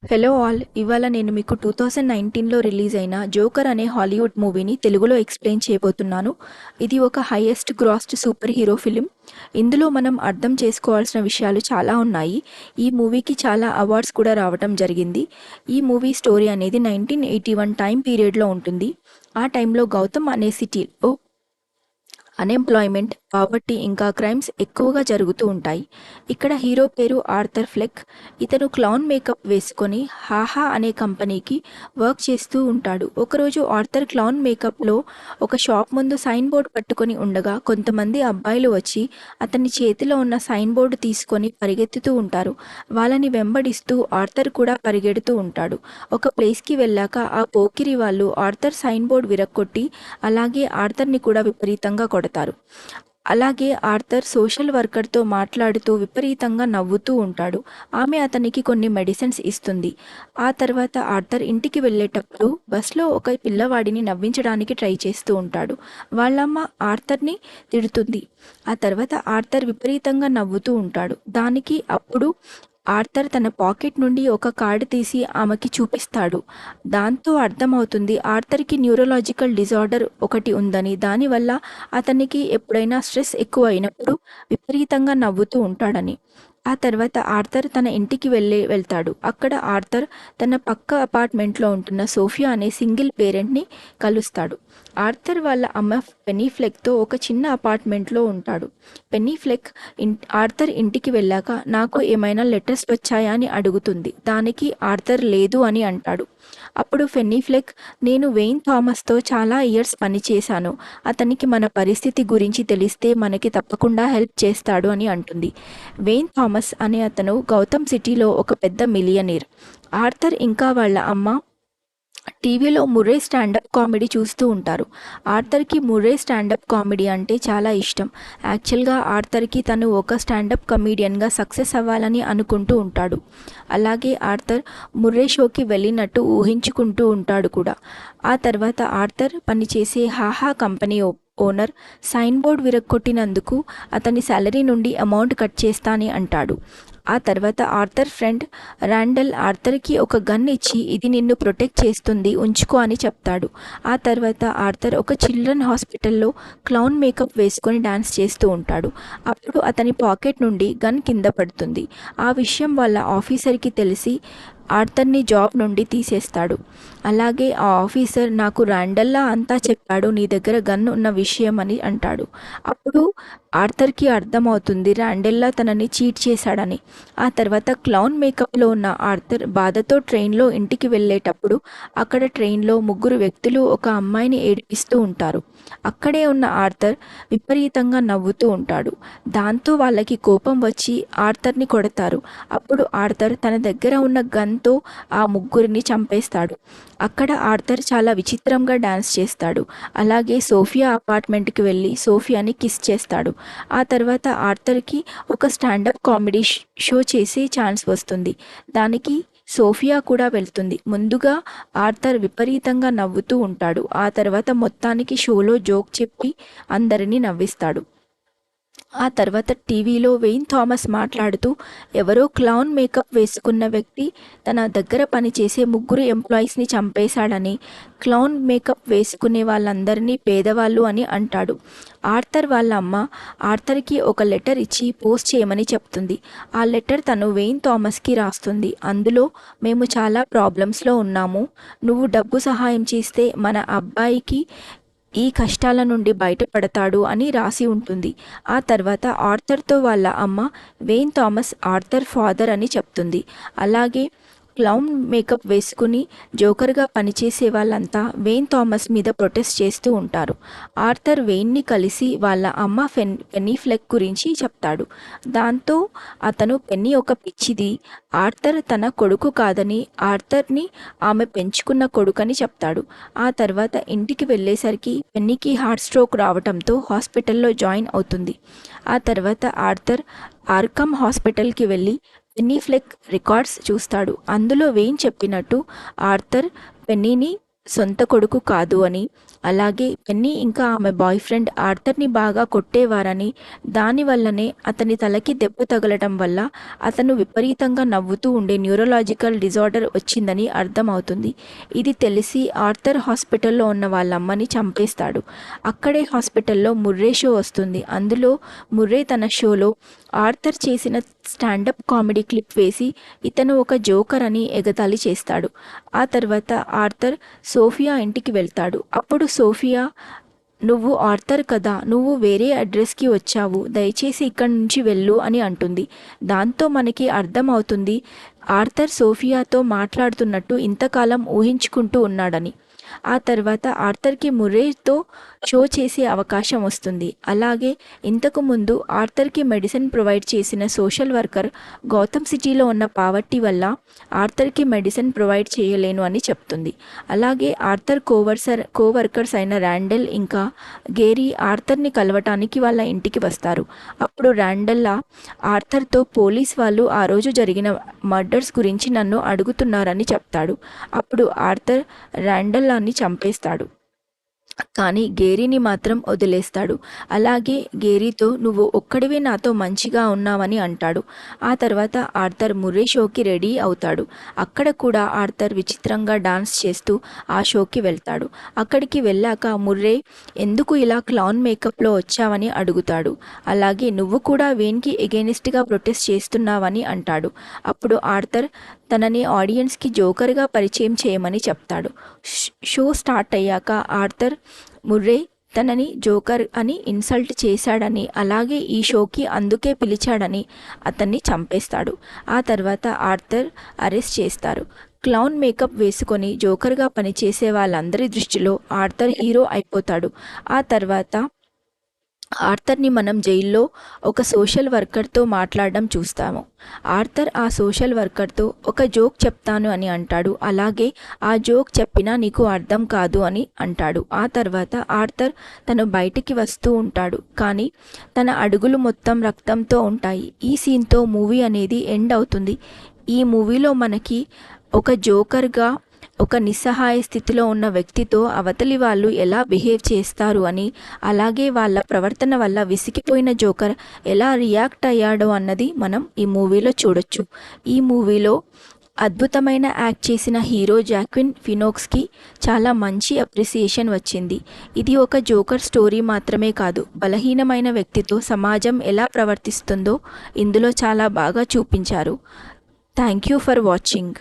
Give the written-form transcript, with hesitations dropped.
Hello all! ఇవాళ నేను మీకు 2019లో రిలీజ్ అయిన 'జోకర్' అనే హాలీవుడ్ మూవీని తెలుగులో ఎక్స్‌ప్లెయిన్ చేయబోతున్నాను. ఇది ఒక highest grasped super hero film. ఇందులో మనం అర్థం చేసుకోవాల్సిన విషయాలు చాలా ఉన్నాయి. ఈ మూవీకి చాలా అవార్డ్స్ కూడా రావటం జరిగింది. ఈ మూవీ స్టోరీ అనేది 1981 టైమ్ పీరియడ్‌లో ఉంటుంది. ఆ టైంలో గౌతమ్ అనే సిటీలో అన్‌ఎంప్లాయ్‌మెంట్, పావర్టీ ఇంకా క్రైమ్స్ ఎక్కువగా జరుగుతూ ఉంటాయి. ఇక్కడ హీరో పేరు ఆర్థర్ ఫ్లెక్. ఇతను క్లౌన్ మేకప్ వేసుకొని 'హాహా' అనే కంపెనీకి వర్క్ చేస్తూ ఉంటాడు. ఒకరోజు ఆర్థర్ క్లౌన్ మేకప్‌లో ఒక షాప్ ముందు సైన్ బోర్డ్ పట్టుకొని ఉండగా కొంతమంది అబ్బాయిలు వచ్చి అతని చేతిలో ఉన్న సైన్ బోర్డు తీసుకొని పరిగెత్తుతూ ఉంటారు. వాళ్ళని వెంబడిస్తూ ఆర్థర్ కూడా పరిగెడుతూ ఉంటాడు. ఒక ప్లేస్‌కి వెళ్ళాక ఆ పోకిరి వాళ్ళు ఆర్థర్ సైన్ బోర్డ్ విరగ్గొట్టి అలాగే ఆర్థర్‌ని కూడా విపరీతంగా కొడతారు. అలాగే ఆర్థర్ సోషల్ వర్కర్‌తో మాట్లాడుతూ విపరీతంగా నవ్వుతూ ఉంటాడు. ఆమె అతనికి కొన్ని మెడిసిన్స్ ఇస్తుంది. ఆ తర్వాత ఆర్థర్ ఇంటికి వెళ్ళేటప్పుడు బస్‌లో ఒక పిల్లవాడిని నవ్వించడానికి ట్రై చేస్తూ ఉంటాడు. వాళ్ళమ్మ ఆర్థర్‌ని తిడుతుంది. ఆ తర్వాత ఆర్థర్ విపరీతంగా నవ్వుతూ ఉంటాడు. దానికి అప్పుడు ఆర్థర్ తన పాకెట్ నుండి ఒక కార్డ్ తీసి ఆమెకి చూపిస్తాడు. దాంతో అర్థమవుతుంది ఆర్థర్‌కి న్యూరలాజికల్ డిజార్డర్ ఒకటి ఉందని. దానివల్ల అతనికి ఎప్పుడైనా స్ట్రెస్ ఎక్కువైనప్పుడు విపరీతంగా నవ్వుతూ ఉంటాడని. ఆ తర్వాత ఆర్థర్ తన ఇంటికి వెళ్తాడు. అక్కడ ఆర్థర్ తన పక్క అపార్ట్మెంట్లో ఉంటున్న సోఫియా అనే సింగిల్ పేరెంట్‌ని కలుస్తాడు. ఆర్థర్ వాళ్ళ అమ్మ పెన్నీ ఫ్లెక్‌తో ఒక చిన్న అపార్ట్మెంట్లో ఉంటాడు. పెన్నీ ఫ్లెక్ ఆర్థర్ ఇంటికి వెళ్ళాక నాకు ఏమైనా లెటర్స్ వచ్చాయా అని అడుగుతుంది. దానికి ఆర్థర్ లేదు అని అంటాడు. అప్పుడు ఫెన్నీ ఫ్లెక్, నేను వెయిన్ థామస్తో చాలా ఇయర్స్ పనిచేశాను. అతనికి మన పరిస్థితి గురించి తెలిస్తే మనకి తప్పకుండా హెల్ప్ చేస్తాడు అని అంటుంది. వెయిన్ థామస్ అనే అతను గౌతమ్ సిటీలో ఒక పెద్ద మిలియనీర్. ఆర్థర్ ఇంకా వాళ్ళ అమ్మ టీవీలో ముర్రే స్టాండప్ కామెడీ చూస్తూ ఉంటారు. ఆర్థర్‌కి ముర్రే స్టాండప్ కామెడీ అంటే చాలా ఇష్టం. యాక్చువల్‌గా ఆర్థర్‌కి తను ఒక స్టాండప్ కమెడియన్‌గా సక్సెస్ అవ్వాలని అనుకుంటూ ఉంటాడు. అలాగే ఆర్థర్ ముర్రే షోకి వెళ్ళినట్టు ఊహించుకుంటూ ఉంటాడు కూడా. ఆ తర్వాత ఆర్థర్ పనిచేసే 'హాహా' కంపెనీ ఓనర్ సైన్ బోర్డ్ విరగ్గొట్టినందుకు అతని సాలరీ నుండి అమౌంట్ కట్ చేస్తా అని అంటాడు. ఆ తర్వాత ఆర్థర్ ఫ్రెండ్ రాండెల్ ఆర్థర్‌కి ఒక గన్ ఇచ్చి ఇది నిన్ను ప్రొటెక్ట్ చేస్తుంది ఉంచుకో అని చెప్తాడు. ఆ తర్వాత ఆర్థర్ ఒక చిల్డ్రన్ హాస్పిటల్‌లో క్లౌన్ మేకప్ వేసుకొని డాన్స్ చేస్తూ ఉంటాడు. అప్పుడు అతని పాకెట్ నుండి గన్ కింద పడుతుంది. ఆ విషయం వాళ్ళ ఆఫీసర్‌కి తెలిసి ఆర్థర్‌ని జాబ్ నుండి తీసేస్తాడు. అలాగే ఆ ఆఫీసర్ నాకు రాండెల్లా అంతా చెప్పాడు నీ దగ్గర గన్ ఉన్న విషయం అని అంటాడు. అప్పుడు ఆర్థర్‌కి అర్థమవుతుంది రాండెల్లా తనని చీట్ చేశాడని. ఆ తర్వాత క్లౌన్ మేకప్‌లో ఉన్న ఆర్థర్ బాధతో ట్రైన్‌లో ఇంటికి వెళ్ళేటప్పుడు అక్కడ ట్రైన్‌లో ముగ్గురు వ్యక్తులు ఒక అమ్మాయిని ఏడిపిస్తూ ఉంటారు. అక్కడే ఉన్న ఆర్థర్ విపరీతంగా నవ్వుతూ ఉంటాడు. దాంతో వాళ్ళకి కోపం వచ్చి ఆర్థర్‌ని కొడతారు. అప్పుడు ఆర్థర్ తన దగ్గర ఉన్న గన్‌తో ఆ ముగ్గురిని చంపేస్తాడు. అక్కడ ఆర్థర్ చాలా విచిత్రంగా డాన్స్ చేస్తాడు. అలాగే సోఫియా అపార్ట్మెంట్‌కి వెళ్ళి సోఫియాని కిస్ చేస్తాడు. ఆ తర్వాత ఆర్థర్‌కి ఒక స్టాండప్ కామెడీ షో చేసే ఛాన్స్ వస్తుంది. దానికి సోఫియా కూడా వెళ్తుంది. ముందుగా ఆర్థర్ విపరీతంగా నవ్వుతూ ఉంటాడు. ఆ తర్వాత మొత్తానికి షోలో జోక్ చెప్పి అందరినీ నవ్విస్తాడు. ఆ తర్వాత టీవీలో వెయిన్ థామస్ మాట్లాడుతూ ఎవరో క్లౌన్ మేకప్ వేసుకున్న వ్యక్తి తన దగ్గర పనిచేసే ముగ్గురు ఎంప్లాయీస్ని చంపేశాడని, క్లౌన్ మేకప్ వేసుకునే వాళ్ళందరినీ పేదవాళ్ళు అని అంటాడు. ఆర్థర్ వాళ్ళ అమ్మ ఆర్థర్‌కి ఒక లెటర్ ఇచ్చి పోస్ట్ చేయమని చెప్తుంది. ఆ లెటర్ తను వెయిన్ థామస్‌కి రాస్తుంది. అందులో మేము చాలా ప్రాబ్లమ్స్‌లో ఉన్నాము. నువ్వు డబ్బు సహాయం చేస్తే మన అబ్బాయికి ఈ కష్టాల నుండి బయటపడతాడు అని రాసి ఉంటుంది. ఆ తర్వాత ఆర్థర్‌తో వాళ్ళ అమ్మ వెయిన్ థామస్ ఆర్థర్ ఫాదర్ అని చెప్తుంది. అలాగే క్లౌన్ మేకప్ వేసుకుని జోకర్‌గా పనిచేసే వాళ్ళంతా వెయిన్ థామస్ మీద ప్రొటెస్ట్ చేస్తూ ఉంటారు. ఆర్థర్ వెయిన్‌ని కలిసి వాళ్ళ అమ్మ పెన్నీ ఫ్లెక్ గురించి చెప్తాడు. దాంతో అతను పెన్నీ ఒక పిచ్చిది, ఆర్థర్ తన కొడుకు కాదని, ఆర్థర్‌ని ఆమె పెంచుకున్న కొడుకని చెప్తాడు. ఆ తర్వాత ఇంటికి వెళ్ళేసరికి పెన్నీకి హార్ట్ స్ట్రోక్ రావటంతో హాస్పిటల్‌లో జాయిన్ అవుతుంది. ఆ తర్వాత ఆర్థర్ ఆర్కమ్ హాస్పిటల్‌కి వెళ్ళి పెన్నీ ఫ్లెక్ రికార్డ్స్ చూస్తాడు. అందులో వెయిన్ చెప్పినట్టు ఆర్థర్ పెన్నీని సొంత కొడుకు కాదు అని, అలాగే పెన్నీ ఇంకా ఆమె బాయ్ ఫ్రెండ్ ఆర్థర్ని బాగా కొట్టేవారని, దానివల్లనే అతని తలకి దెబ్బ తగలటం వల్ల అతను విపరీతంగా నవ్వుతూ ఉండే న్యూరలాజికల్ డిజార్డర్ వచ్చిందని అర్థమవుతుంది. ఇది తెలిసి ఆర్థర్ హాస్పిటల్లో ఉన్న వాళ్ళ అమ్మని చంపేస్తాడు. అక్కడే హాస్పిటల్లో ముర్రే షో వస్తుంది. అందులో ముర్రే తన షోలో ఆర్థర్ చేసిన స్టాండప్ కామెడీ క్లిప్ వేసి ఇతను ఒక జోకర్ అని ఎగతాళి చేస్తాడు. ఆ తర్వాత ఆర్థర్ సోఫియా ఇంటికి వెళ్తాడు. అప్పుడు సోఫియా, నువ్వు ఆర్థర్ కదా, నువ్వు వేరే అడ్రస్కి వచ్చావు, దయచేసి ఇక్కడి నుంచి వెళ్ళు అని అంటుంది. దాంతో మనకి అర్థమవుతుంది ఆర్థర్ సోఫియాతో మాట్లాడుతున్నట్టు ఇంతకాలం ఊహించుకుంటూ ఉన్నాడని. ఆ తర్వాత ఆర్థర్కి ముర్రేతో షో చేసే అవకాశం వస్తుంది. అలాగే ఇంతకు ముందు ఆర్థర్కి మెడిసిన్ ప్రొవైడ్ చేసిన సోషల్ వర్కర్ గౌతమ్ సిటీలో ఉన్న పావర్టీ వల్ల ఆర్థర్కి మెడిసిన్ ప్రొవైడ్ చేయలేను అని చెప్తుంది. అలాగే ఆర్థర్ కోవర్కర్స్ అయిన ర్యాండల్ ఇంకా గేరీ ఆర్థర్ని కలవటానికి వాళ్ళ ఇంటికి వస్తారు. అప్పుడు ర్యాండల్లా ఆర్థర్తో పోలీస్ వాళ్ళు ఆ రోజు జరిగిన మర్డర్స్ గురించి నన్ను అడుగుతున్నారని చెప్తాడు. అప్పుడు ఆర్థర్ ర్యాండల్లాని చంపేస్తాడు, కానీ గేరీని మాత్రం వదిలేస్తాడు. అలాగే గేరీతో నువ్వు ఒక్కడివే నాతో మంచిగా ఉన్నావని అంటాడు. ఆ తర్వాత ఆర్థర్ ముర్రే షోకి రెడీ అవుతాడు. అక్కడ కూడా ఆర్థర్ విచిత్రంగా డాన్స్ చేస్తూ ఆ షోకి వెళ్తాడు. అక్కడికి వెళ్ళాక ముర్రే ఎందుకు ఇలా క్లౌన్ మేకప్లో వచ్చావని అడుగుతాడు. అలాగే నువ్వు కూడా వేన్కి ఎగెనిస్ట్గా ప్రొటెస్ట్ చేస్తున్నావని అంటాడు. అప్పుడు ఆర్థర్ తనని ఆడియన్స్కి జోకర్గా పరిచయం చేయమని చెప్తాడు. షో స్టార్ట్ అయ్యాక ఆర్థర్ ముర్రే తనని జోకర్ అని ఇన్సల్ట్ చేశాడని, అలాగే ఈ షోకి అందుకే పిలిచాడని అతన్ని చంపేస్తాడు. ఆ తర్వాత ఆర్థర్ అరెస్ట్ చేస్తారు. క్లౌన్ మేకప్ వేసుకొని జోకర్గా పనిచేసే వాళ్ళందరి దృష్టిలో ఆర్థర్ హీరో అయిపోతాడు. ఆ తర్వాత ఆర్థర్ని మనం జైల్లో ఒక సోషల్ వర్కర్తో మాట్లాడడం చూస్తాము. ఆర్థర్ ఆ సోషల్ వర్కర్తో ఒక జోక్ చెప్తాను అని అంటాడు. అలాగే ఆ జోక్ చెప్పినా నీకు అర్థం కాదు అని అంటాడు. ఆ తర్వాత ఆర్థర్ తను బయటికి వస్తూ ఉంటాడు, కానీ తన అడుగులు మొత్తం రక్తంతో ఉంటాయి. ఈ సీన్తో మూవీ అనేది ఎండ్ అవుతుంది. ఈ మూవీలో మనకి ఒక జోకర్గా ఒక నిస్సహాయ స్థితిలో ఉన్న వ్యక్తితో అవతలి వాళ్ళు ఎలా బిహేవ్ చేస్తారు అని, అలాగే వాళ్ళ ప్రవర్తన వల్ల విసిగిపోయిన జోకర్ ఎలా రియాక్ట్ అయ్యాడో అన్నది మనం ఈ మూవీలో చూడొచ్చు. ఈ మూవీలో అద్భుతమైన యాక్ట్ చేసిన హీరో జాక్విన్ ఫినోక్స్కి చాలా మంచి అప్రిసియేషన్ వచ్చింది. ఇది ఒక జోకర్ స్టోరీ మాత్రమే కాదు, బలహీనమైన వ్యక్తితో సమాజం ఎలా ప్రవర్తిస్తుందో ఇందులో చాలా బాగా చూపించారు. Thank you for watching.